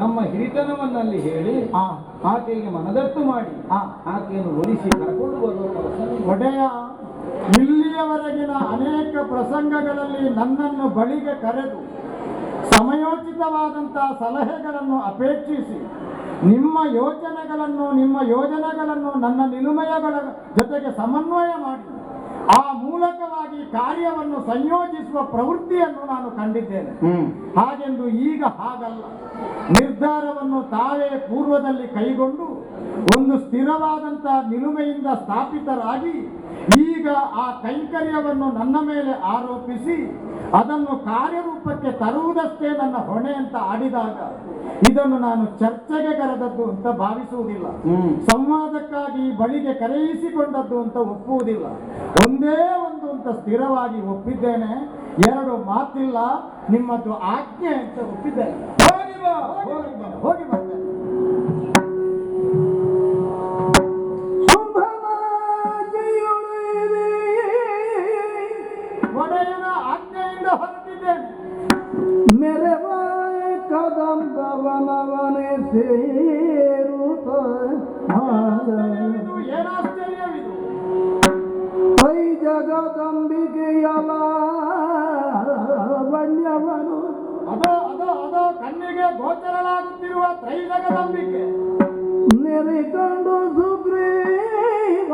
ನಮ್ಮ ಹಿರಿತನವನ್ನಲ್ಲಿ ಹೇಳಿ ಆಕೆಗೆ ಮನದಟ್ಟು ಮಾಡಿ ಆಕೆಯನ್ನು ಒಲಿಸಿ ಕರ್ಕೊಂಡು ಬರುವ ಕೆಲಸ ಒಡೆಯ. ಇಲ್ಲಿಯವರೆಗಿನ ಅನೇಕ ಪ್ರಸಂಗಗಳಲ್ಲಿ ನನ್ನನ್ನು ಬಳಿಗೆ ಕರೆದು ಸಮಯೋಚಿತವಾದಂತಹ ಸಲಹೆಗಳನ್ನು ಅಪೇಕ್ಷಿಸಿ ನಿಮ್ಮ ಯೋಜನೆಗಳನ್ನು ನನ್ನ ನಿಲುಮೆಯಗಳ ಜೊತೆಗೆ ಸಮನ್ವಯ ಮಾಡಿ ಆ ಮೂಲಕವಾಗಿ ಕಾರ್ಯವನ್ನು ಸಂಯೋಜಿಸುವ ಪ್ರವೃತ್ತಿಯನ್ನು ನಾನು ಕಂಡಿದ್ದೇನೆ. ಹಾಗೆಂದು ಈಗ ಹಾಗಲ್ಲ. ನಿರ್ಧಾರವನ್ನು ತಾವೇ ಪೂರ್ವದಲ್ಲಿ ಕೈಗೊಂಡು ಒಂದು ಸ್ಥಿರವಾದಂತಹ ನಿಲುಮೆಯಿಂದ ಸ್ಥಾಪಿತರಾಗಿ ಈಗ ಆ ಕೈಂಕರ್ಯವನ್ನು ನನ್ನ ಮೇಲೆ ಆರೋಪಿಸಿ ಅದನ್ನು ಕಾರ್ಯರೂಪಕ್ಕೆ ತರುವುದಷ್ಟೇ ನನ್ನ ಹೊಣೆ ಅಂತ ಆಡಿದಾಗ ಇದನ್ನು ನಾನು ಚರ್ಚೆಗೆ ಕರೆದದ್ದು ಅಂತ ಭಾವಿಸುವುದಿಲ್ಲ. ಸಂವಾದಕ್ಕಾಗಿ ಬಳಿಗೆ ಕರೆಯಿಸಿಕೊಂಡದ್ದು ಅಂತ ಒಪ್ಪುವುದಿಲ್ಲ. ಒಂದೇ ಒಂದು ಅಂತ ಸ್ಥಿರವಾಗಿ ಒಪ್ಪಿದ್ದೇನೆ. ಎರಡು ಮಾತಿಲ್ಲ, ನಿಮ್ಮದು ಆಜ್ಞೆ ಅಂತ ಒಪ್ಪಿದ್ದೇನೆ. ಹೋಗಿ ಬರ್ತೇನೆ. ಒಡೆಯನ ಆಜ್ಞೆಯಿಂದ ಹೊರಟಿದ್ದೇನೆ. ಮೆರವ ಕದಂಬವನವನೇ ಸೇರುತ್ತ ಏನಾಶ್ಚರ್ಯವಿದು? ಕೈ ಜಗದಂಬಿಕೆಯಲ ವನ್ಯವನು ಅದೋ ಕಣ್ಣಿಗೆ ಗೋಚರಳಾಗುತ್ತಿರುವ ತ್ರೈಜಗದಂಬಿಕೆ ನೆರೆಕೊಂಡು ಸುಗ್ರೀವ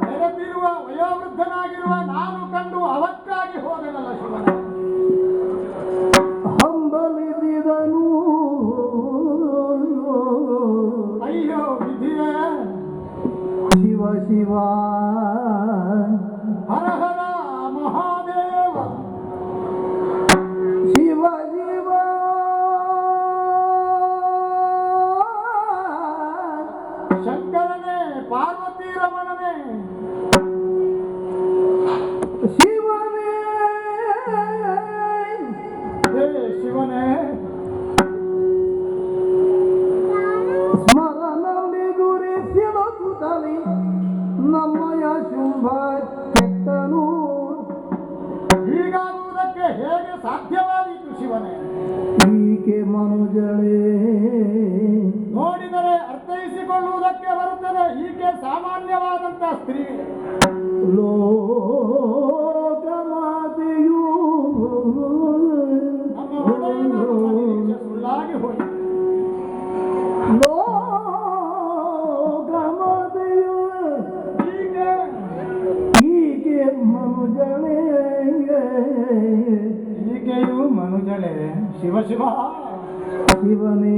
ನೆರೆದಿರುವ ವಯೋವೃದ್ಧನಾಗಿರುವ ನಾನು ಕಂಡು ಅವಕ್ಕಾಗಿ ಹೋದನಲ್ಲ ಶಿವನ. ಹಂಬಲಿಸಿದನು. ಅಯ್ಯೋ ವಿಧಿಯೇ. ಶಿವ ಶಿವ ಹರ ಹರ ಮಹಾದೇವ. ಶಿವ ಶಿವ ಶಂಕರನೇ, ಪಾರ್ವತಿ ರಮಣನೇ, ಶಿವನೇ ಹೇ ಶಿವನೇ. ಸ್ಮರಣಿ ಗುರಿಸಿರುತ್ತಲಿ ನಮ್ಮಯ ಶುಂಭ ಕೆಟ್ಟನು. ಹೀಗಾಗುವುದಕ್ಕೆ ಹೇಗೆ ಸಾಧ್ಯವಾದೀತು ಶಿವನೇ? ಈಕೆ ಮನುಜಳೇ ನೋಡಿದರೆ ಅರ್ಥೈಸಿಕೊಳ್ಳುವುದಕ್ಕೆ ಬರುತ್ತದೆ. ಈಕೆ ಸಾಮಾನ್ಯವಾದಂತಹ ಸ್ತ್ರೀ. ಲೋಕಮಾತೆಯು ನಮ್ಮ ಒಡೆಯನ ನಿರೀಕ್ಷೆ ಸುಳ್ಳಾಗಿ ಹೋಯಿತು. ಲೋಕಮಾತೆಯು ಈಕೆ ಮನುಜಳೇ. ಈಕೆಯು ಮನುಜಳೇ. ಶಿವ ಶಿವ ಶಿವನೇ